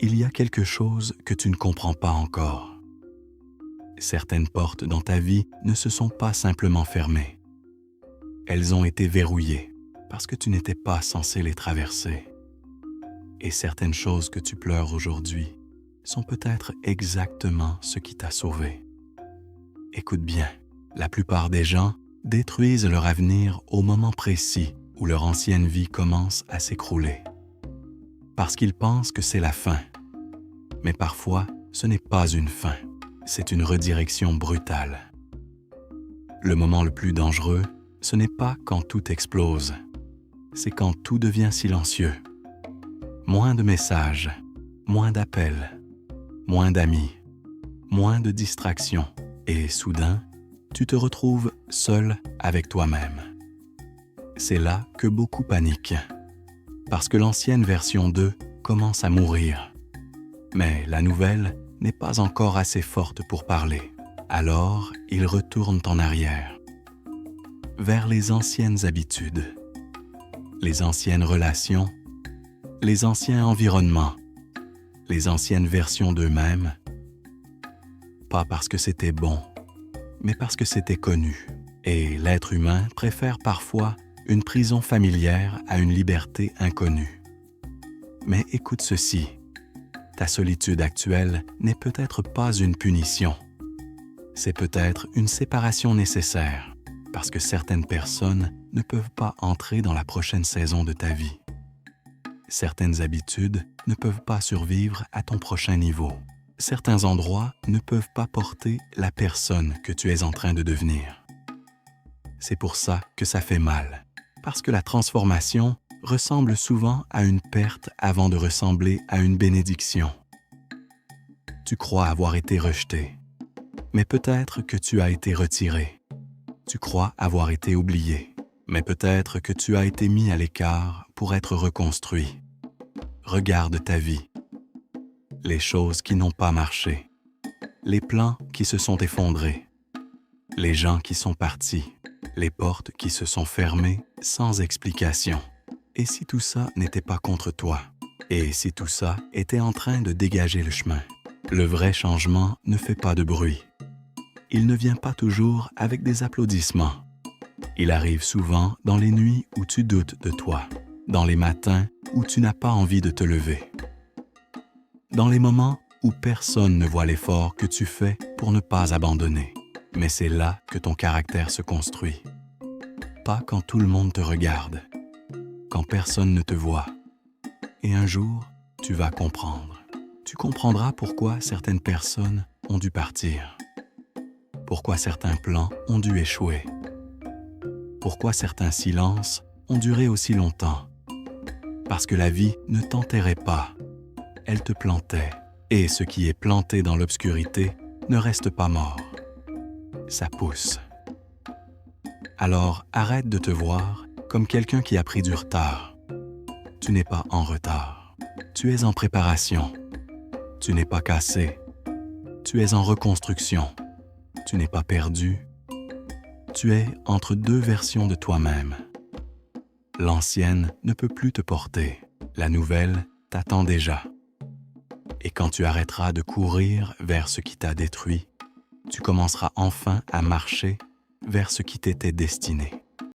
il y a quelque chose que tu ne comprends pas encore. Certaines portes dans ta vie ne se sont pas simplement fermées. Elles ont été verrouillées parce que tu n'étais pas censé les traverser. Et certaines choses que tu pleures aujourd'hui sont peut-être exactement ce qui t'a sauvé. Écoute bien, la plupart des gens détruisent leur avenir au moment précis où leur ancienne vie commence à s'écrouler. Parce qu'ils pensent que c'est la fin. Mais parfois, ce n'est pas une fin, c'est une redirection brutale. Le moment le plus dangereux, ce n'est pas quand tout explose, c'est quand tout devient silencieux. Moins de messages, moins d'appels, moins d'amis, moins de distractions, et soudain, tu te retrouves seul avec toi-même. C'est là que beaucoup paniquent, parce que l'ancienne version d'eux commence à mourir. Mais la nouvelle n'est pas encore assez forte pour parler. Alors, ils retournent en arrière, vers les anciennes habitudes, les anciennes relations, les anciens environnements, les anciennes versions d'eux-mêmes, pas parce que c'était bon, mais parce que c'était connu. Et l'être humain préfère parfois une prison familière à une liberté inconnue. Mais écoute ceci, ta solitude actuelle n'est peut-être pas une punition. C'est peut-être une séparation nécessaire, parce que certaines personnes ne peuvent pas entrer dans la prochaine saison de ta vie. Certaines habitudes ne peuvent pas survivre à ton prochain niveau. Certains endroits ne peuvent pas porter la personne que tu es en train de devenir. C'est pour ça que ça fait mal, parce que la transformation ressemble souvent à une perte avant de ressembler à une bénédiction. Tu crois avoir été rejeté, mais peut-être que tu as été retiré. Tu crois avoir été oublié, mais peut-être que tu as été mis à l'écart pour être reconstruit. Regarde ta vie, les choses qui n'ont pas marché, les plans qui se sont effondrés, les gens qui sont partis, les portes qui se sont fermées sans explication. Et si tout ça n'était pas contre toi? Et si tout ça était en train de dégager le chemin? Le vrai changement ne fait pas de bruit. Il ne vient pas toujours avec des applaudissements. Il arrive souvent dans les nuits où tu doutes de toi, dans les matins où tu n'as pas envie de te lever, dans les moments où personne ne voit l'effort que tu fais pour ne pas abandonner. Mais c'est là que ton caractère se construit. Pas quand tout le monde te regarde, quand personne ne te voit. Et un jour, tu vas comprendre. Tu comprendras pourquoi certaines personnes ont dû partir, pourquoi certains plans ont dû échouer, pourquoi certains silences ont duré aussi longtemps. Parce que la vie ne t'enterrait pas, elle te plantait. Et ce qui est planté dans l'obscurité ne reste pas mort. Ça pousse. Alors arrête de te voir comme quelqu'un qui a pris du retard. Tu n'es pas en retard. Tu es en préparation. Tu n'es pas cassé. Tu es en reconstruction. Tu n'es pas perdu. Tu es entre deux versions de toi-même. L'ancienne ne peut plus te porter. La nouvelle t'attend déjà. Et quand tu arrêteras de courir vers ce qui t'a détruit, tu commenceras enfin à marcher vers ce qui t'était destiné.